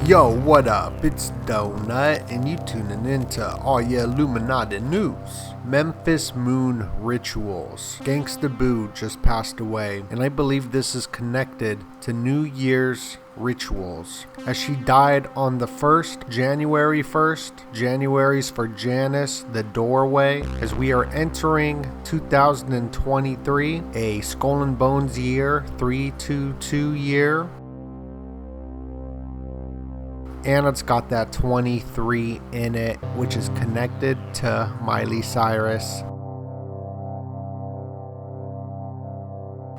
Yo, what up? It's Donut, and you tuning into all your Illuminati news. Memphis Moon Rituals. Gangsta Boo just passed away, and I believe this is connected to New Year's rituals, as she died on the 1st, January 1st. January's for Janice, the doorway, as we are entering 2023, a Skull and Bones year, 322 year. And it's got that 23 in it, which is connected to Miley Cyrus.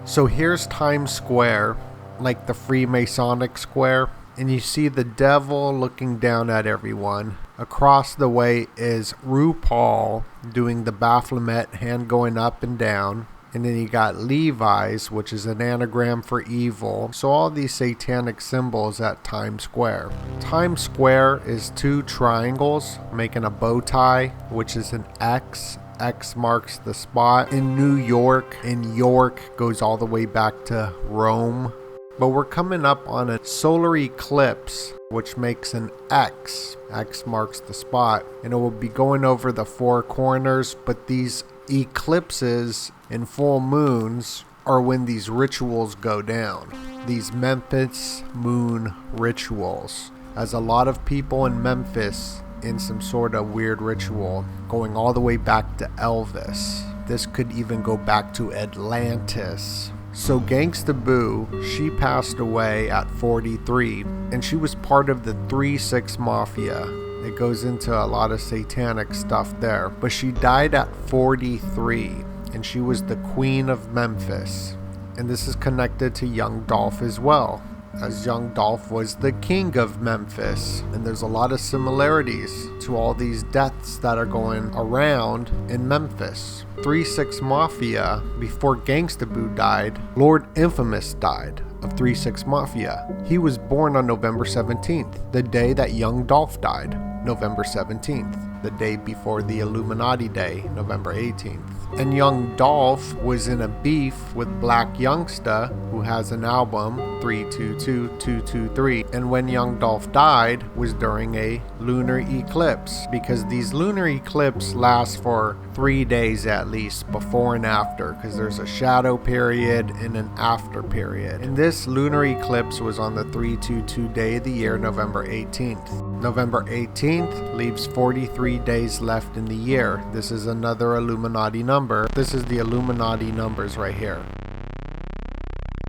So here's Times Square, like the Freemasonic square, and you see the devil looking down at everyone. Across the way is RuPaul doing the Baphomet, hand going up and down. And then you got Levi's, which is an anagram for evil. So all these satanic symbols at Times Square. Times Square is two triangles making a bow tie, which is an X. X marks the spot. In New York, and York goes all the way back to Rome. But we're coming up on a solar eclipse, which makes an X. X marks the spot. And it will be going over the four corners, but these eclipses and full moons are when these rituals go down. These Memphis moon rituals, as a lot of people in Memphis in some sort of weird ritual, going all the way back to Elvis. This could even go back to Atlantis. So Gangsta Boo, she passed away at 43, and she was part of the 3-6 Mafia. It goes into a lot of satanic stuff there. But she died at 43, and she was the Queen of Memphis. And this is connected to Young Dolph as well, as Young Dolph was the king of Memphis. And there's a lot of similarities to all these deaths that are going around in Memphis. 3-6 Mafia, before Gangsta Boo died, Lord Infamous died of 3-6 Mafia. He was born on November 17th, the day that Young Dolph died, November 17th, the day before the Illuminati Day, November 18th. And Young Dolph was in a beef with Black Youngsta, who has an album, 322223. And when Young Dolph died was during a lunar eclipse, because these lunar eclipses last for 3 days at least, before and after, because there's a shadow period and an after period. And this lunar eclipse was on the 322 day of the year, November 18th. November 18th leaves 43 days left in the year. This is another Illuminati number. This is the Illuminati numbers right here.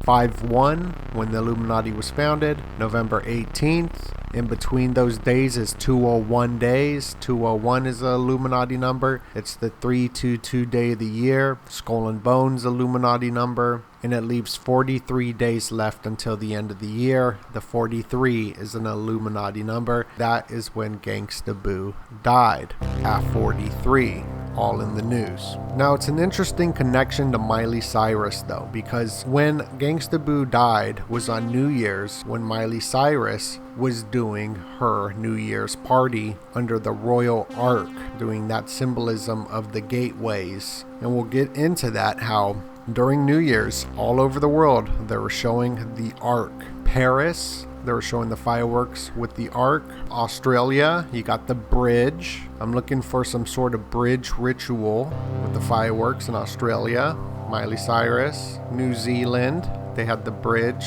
5-1, when the Illuminati was founded. November 18th. In between those days is 201 days. 201 is the Illuminati number. It's the 322 day of the year. Skull and Bones Illuminati number. And it leaves 43 days left until the end of the year. The 43 is an Illuminati number. That is when Gangsta Boo died at 43. All in the news. Now, it's an interesting connection to Miley Cyrus though, because when Gangsta Boo died was on New Year's, when Miley Cyrus was doing her New Year's party under the Royal Ark, doing that symbolism of the gateways. And we'll get into that, how during New Year's all over the world they were showing the Ark. Paris, they were showing the fireworks with the Ark. Australia, you got the bridge. I'm looking for some sort of bridge ritual with the fireworks in Australia. Miley Cyrus. New Zealand, they had the bridge.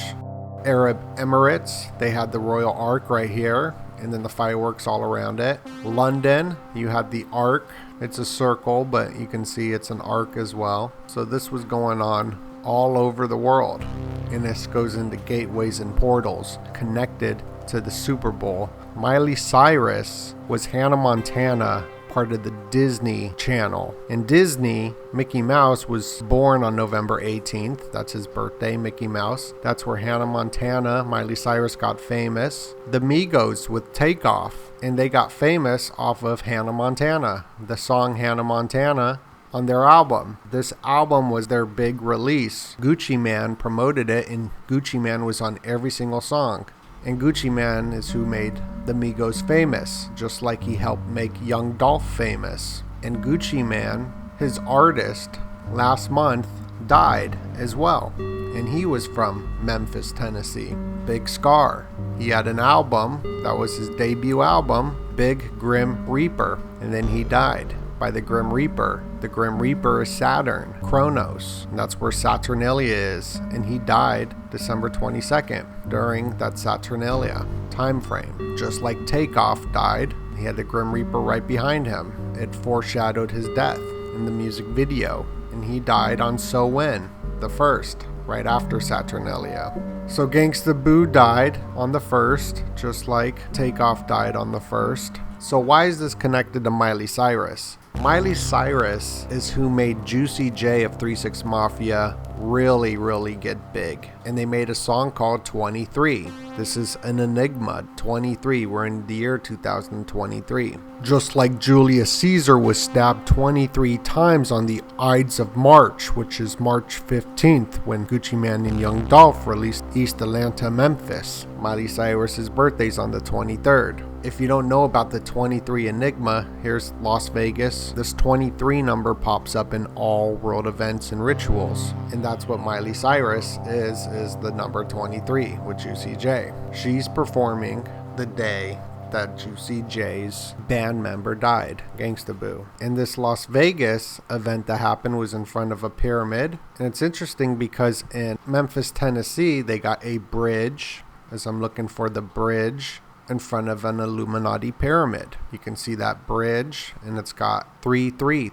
Arab Emirates, they had the Royal Ark right here, and then the fireworks all around it. London, you had the Ark. It's a circle, but you can see it's an arc as well. So this was going on all over the world. And this goes into gateways and portals connected to the Super Bowl. Miley Cyrus was Hannah Montana, part of the Disney Channel. In Disney, Mickey Mouse was born on November 18th. That's his birthday, Mickey Mouse. That's where Hannah Montana, Miley Cyrus got famous. The Migos with Takeoff, and they got famous off of Hannah Montana, the song Hannah Montana on their album. This album was their big release. Gucci Mane promoted it, and Gucci Mane was on every single song. And Gucci Mane is who made the Migos famous, just like he helped make Young Dolph famous. And Gucci Mane, his artist, last month died as well. and he was from Memphis, Tennessee. Big Scar. He had an album, that was his debut album, Big Grim Reaper, and then he died by the Grim Reaper. The Grim Reaper is Saturn, Kronos, and that's where Saturnalia is, and he died December 22nd during that Saturnalia time frame. Just like Takeoff died, he had the Grim Reaper right behind him. It foreshadowed his death in the music video, and he died on So When, the 1st, right after Saturnalia. So Gangsta Boo died on the 1st, just like Takeoff died on the 1st. So why is this connected to Miley Cyrus? Miley Cyrus is who made Juicy J of 3 6 Mafia really get big. And they made a song called 23. This is an Enigma, 23. We're in the year 2023. Just like Julius Caesar was stabbed 23 times on the Ides of March, which is March 15th, when Gucci Mane and Young Dolph released East Atlanta, Memphis. Miley Cyrus's birthday's on the 23rd. If you don't know about the 23 Enigma, here's Las Vegas. This 23 number pops up in all world events and rituals. And that's what Miley Cyrus is the number 23 with Juicy J. She's performing the day that Juicy J's band member died, Gangsta Boo. And this Las Vegas event that happened was in front of a pyramid. And it's interesting because in Memphis, Tennessee, they got a bridge, as I'm looking for the bridge, in front of an Illuminati pyramid. You can see that bridge, and it's got 33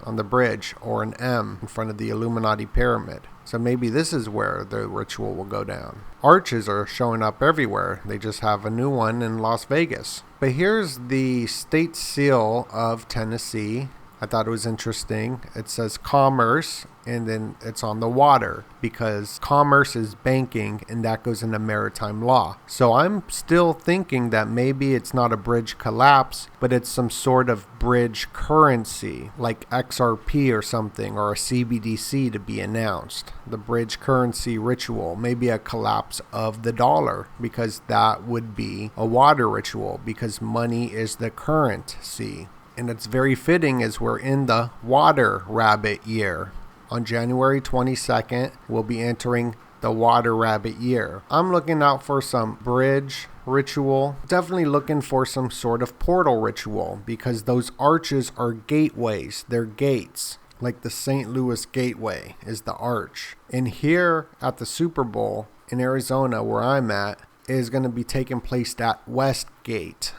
on the bridge, or an M in front of the Illuminati pyramid. So maybe this is where the ritual will go down. Arches are showing up everywhere. They just have a new one in Las Vegas. But here's the state seal of Tennessee. I thought it was interesting. It says commerce, and then it's on the water, because commerce is banking, and that goes into maritime law. So I'm still thinking that maybe it's not a bridge collapse, but it's some sort of bridge currency, like XRP or something, or a CBDC to be announced. The bridge currency ritual, maybe a collapse of the dollar, because that would be a water ritual, because money is the currency. And it's very fitting as we're in the water rabbit year. On January 22nd, we'll be entering the water rabbit year. I'm looking out for some bridge ritual. Definitely looking for some sort of portal ritual, because those arches are gateways. They're gates. Like the St. Louis Gateway is the arch. And here at the Super Bowl in Arizona, where I'm at, is going to be taking place at Westgate.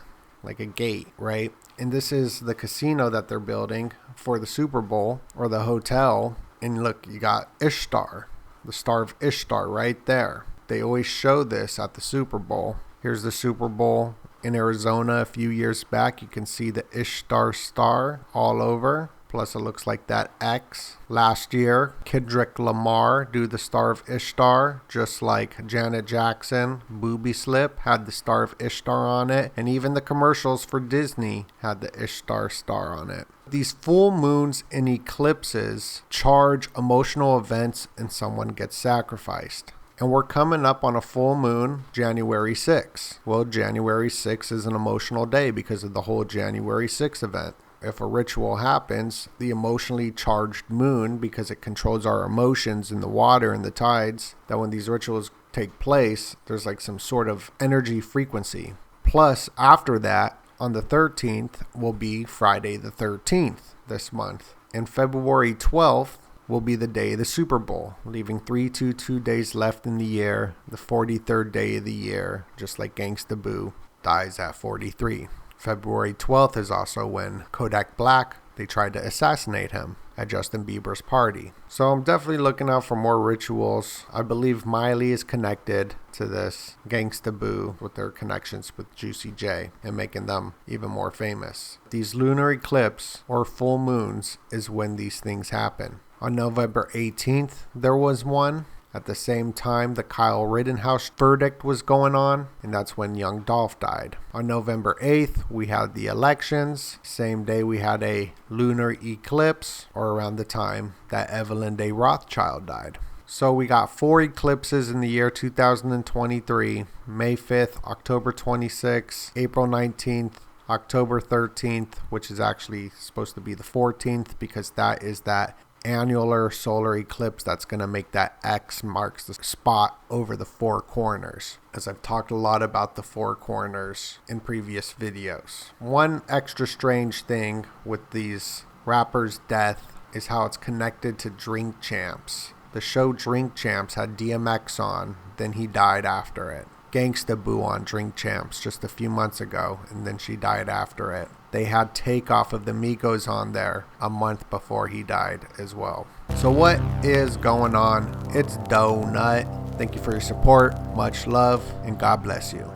Like a gate, right? And this is the casino that they're building for the Super Bowl, or the hotel. And look, you got Ishtar, the Star of Ishtar right there. They always show this at the Super Bowl. Here's the Super Bowl in Arizona a few years back. You can see the Ishtar star all over. Plus it looks like that X. Last year, Kendrick Lamar do the Star of Ishtar, just like Janet Jackson, Booby Slip, had the Star of Ishtar on it. And even the commercials for Disney had the Ishtar star on it. These full moons and eclipses charge emotional events, and someone gets sacrificed. And we're coming up on a full moon, January 6th. Well, January 6th is an emotional day because of the whole January 6th event. If a ritual happens, the emotionally charged moon, because it controls our emotions in the water and the tides, that when these rituals take place, there's like some sort of energy frequency. Plus, after that, on the 13th, will be Friday the 13th this month. And February 12th will be the day of the Super Bowl, leaving 322 days left in the year, the 43rd day of the year, just like Gangsta Boo dies at 43. February 12th is also when Kodak Black, they tried to assassinate him at Justin Bieber's party. So I'm definitely looking out for more rituals. I believe Miley is connected to this Gangsta Boo with their connections with Juicy J and making them even more famous. These lunar eclipses or full moons is when these things happen. On November 18th, there was one. At the same time, the Kyle Rittenhouse verdict was going on, and that's when Young Dolph died. On November 8th, we had the elections. Same day, we had a lunar eclipse, or around the time that Evelyn Day Rothschild died. So we got 4 eclipses in the year 2023, May 5th, October 26th, April 19th, October 13th, which is actually supposed to be the 14th, because that is that annular solar eclipse that's going to make that X marks the spot over the four corners, as I've talked a lot about the four corners in previous videos. One extra strange thing with these rappers' death is how it's connected to Drink Champs. The show Drink Champs had DMX on, then he died after it. Gangsta boo on Drink Champs just a few months ago, and then she died after it. They had Takeoff of the Migos on there a month before he died as well. So what is going on? It's Donut. Thank you for your support. Much love, and God bless you.